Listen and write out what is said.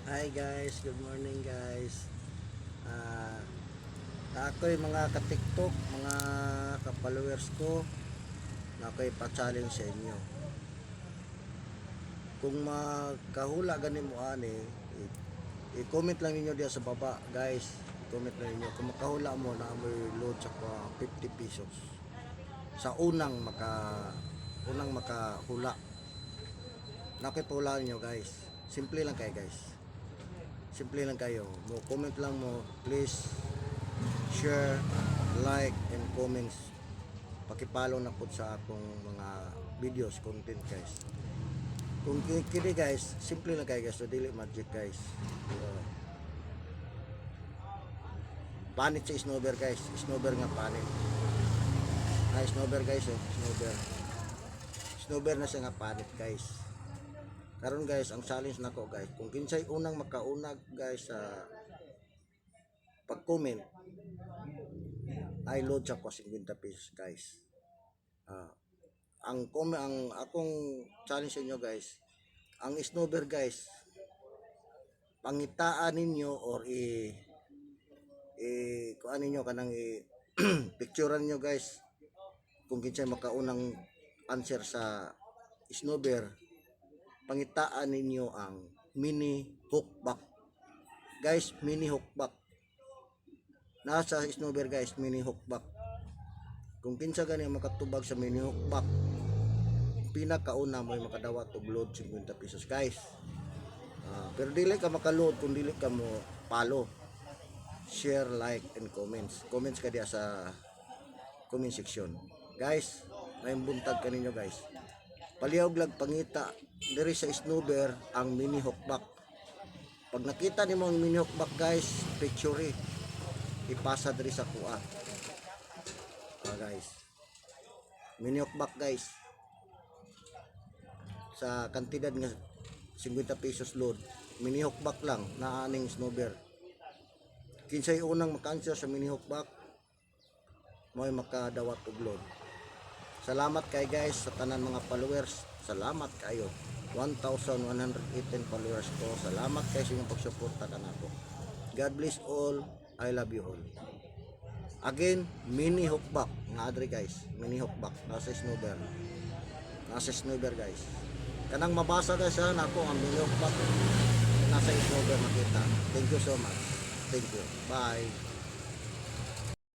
Hi guys, good morning guys. Ah, ako'y mga ka-TikTok, mga ka-followers ko, na ako'y pa-challenge sa inyo. Kung makahula ganin mo ani, i-comment lang niyo diyan sa baba, guys. I-comment lang niyo kung makahula mo na may load sa 50 pesos. Sa unang makahula. Na ako'y pahulaan niyo guys. Simple lang kayo guys. Simple lang kayo. Mo comment lang mo, please share, like and comments. Paki-follow na po sa akong mga videos, content guys. Kung kini guys, simple lang kayo guys, so dili magic guys. Panit sa snowber guys, snowber nga panit. Ay snowber guys, snowber. Snowber na siya nga panit guys. Karon guys, ang challenge nako guys, kung kinsay unang makaunag guys sa pag-comment, ay load sa ko 50 pesos guys. Ang akong challenge sa inyo guys, ang snowber guys, pangitaan ninyo or kuan ninyo kanang picturean niyo guys kung kinsay makaunang answer sa snowber. Pangitaan ninyo ang mini hookback guys, mini hookback nasa snowber guys, mini hookback. Kung kinsa gani makatubag sa mini hookback, pinakauna mo makadawat og load 50 pesos guys. Pero dili ka makaload kung dili ka mo follow, share, like and comments ka diya sa comment section guys. Ngayong buntag kaninyo guys, palihog lag pangita diri sa snowber ang mini hookback. Pag nakita nimo ang mini hookback guys, picture ipasa diri sa kuha. Guys, mini hookback guys, sa kantidad nga 50 pesos load, mini hookback lang na aning snowber. Kinsay unang maka-answer sa mini hookback, mo'y makadawat og load. Salamat kay guys sa tanan mga followers. Salamat kayo. 1,118 followers ko. Salamat kayo sa inyong pagsuporta kanako. God bless all. I love you all. Again, mini hookback nga adre guys. Mini hookback nasa snowber. Nasa snowber guys. Kanang mabasa guys ha nako ang mini hookback nasa snowber makita. Thank you so much. Thank you. Bye.